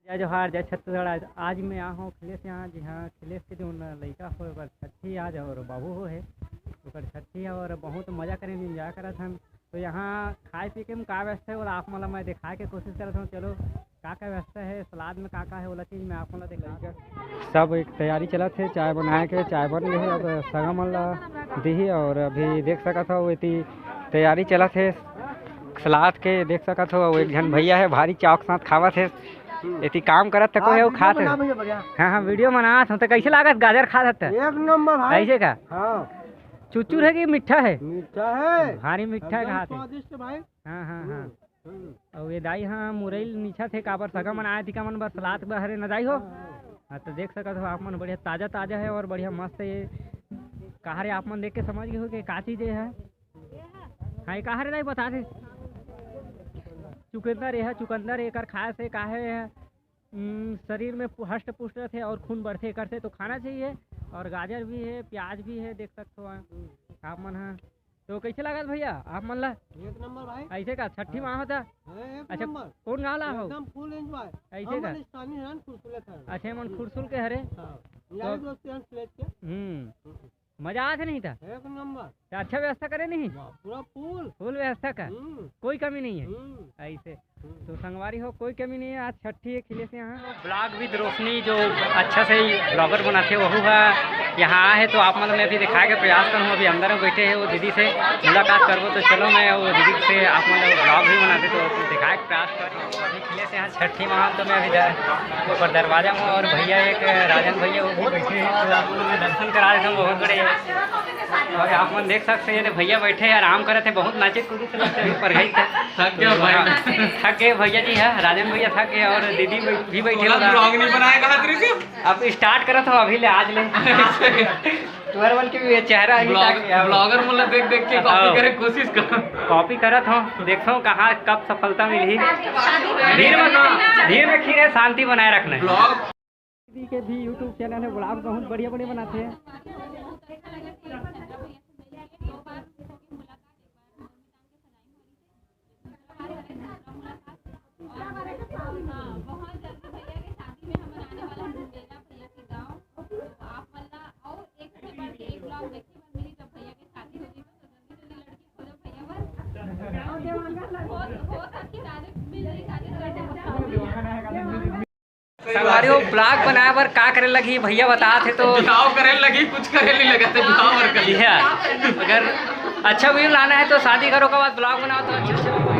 जय जोहार जय छत्तीसगढ़। आज मैं यहाँ हूँ अखिलेश यहाँ, जी हाँ अखिलेश के जो लड़का हो ओकर छठी आज और बाबू हो है ओकर छठी है और बहुत मजा करें इंजॉय करत हम। तो यहाँ खाए पी के में का व्यवस्था है वो आप मतलब मैं दिखाए के कोशिश करता हूँ। चलो का व्यवस्था है, सलाद में का है वाला चीज़ मैं आप मतलब दिखा सब एक तैयारी चला थे चाय बनाए के, चाय बन गई है अब सगा मन दी और अभी देख सका था वो तैयारी चला थे सलाद के। देख सका था वो एक जन भैया है भारी चाव के साथ खावा थे इतनी काम करत तक है वो खात है। हाँ हाँ वीडियो बनात हूँ। तो कैसे लागत गाजर खात है? एक नंबर भाई। ऐसे का चुचुर है कि मीठा है? मीठा है, भारी मीठा है खाते भाई। हाँ हाँ हाँ और ये दाई हाँ मुरई नीचा थे काबर सगा मन आए थी का मन बर सलाद बहरे न दाई हो। हाँ तो देख सकते हो आप मन बढ़िया ताज़ा ताज़ा है और बढ़िया मस्त है। ये कहा आप मन देख के समझ गए हो कि का चीज़ है। हाँ ये कहा रे दाई बता दे। चुकंदर है, चुकंदर एक खाए से काहे शरीर में हष्ट पुष्ट थे और खून बढ़ते करते तो खाना चाहिए। और गाजर भी है, प्याज भी है, देख सकते हो आप मन। हाँ तो कैसे लगा भैया आप मन ला? एक नंबर भाई। ऐसे का छठी माह होता? अच्छा कौन गाँव ला हो? ऐसे का अच्छा मन खुरसुल के हरे मजा आते नहीं था? एक नंबर। अच्छा व्यवस्था करे नहीं? पूरा फुल व्यवस्था का कोई कमी नहीं है। ऐसे तो संगवारी हो कोई कमी नहीं है। आज छठी है खिले से यहाँ ब्लॉग विद रोशनी जो अच्छा से ब्लॉगर बनाते वह है यहाँ आए तो आप मतलब मैं अभी दिखाए के प्रयास करूँ। अभी अंदर में बैठे हैं वो दीदी से मुलाकात करबो तो चलो मैं वो दीदी से आप मतलब ब्लॉग भी बनाते तो दिखाए के प्रयास करूँ। अभी खिले से यहाँ छठी माह तो मैं अभी ऊपर दरवाजा में और भैया एक राजन भैया वो भी बैठे हैं तो आप मैं दर्शन करा देता हूँ बहुत बड़े। और आप मन देख सकते हैं भैया बैठे आराम करे थे बहुत नाचे कूदे थे पर गई थक गए भैया जी है राजन भैया थक गए और दीदी भी बैठे ब्लॉग नहीं बनाएगा अब स्टार्ट करा था अभी ले आज ले तुम्हारे के भी चेहरा ब्लॉगर मतलब देख देख के कॉपी करे कोशिश कर कॉपी करत हूँ देखता हूँ कहाँ कब सफलता मिली। धीरे में खीरे शांति बनाए रखना ब्लॉग के भी यूट्यूब चैनल है ब्लॉग बहुत बढ़िया बढ़िया बनाते हैं। सवारियों ब्लॉग बनाए बर का करे लगी भैया बता थे तो बिहाव करे लगी कुछ करे नहीं लगा थे बिहाव कर अगर अच्छा व्यू लाना है तो शादी करो के बाद ब्लॉग बनाओ तो अच्छा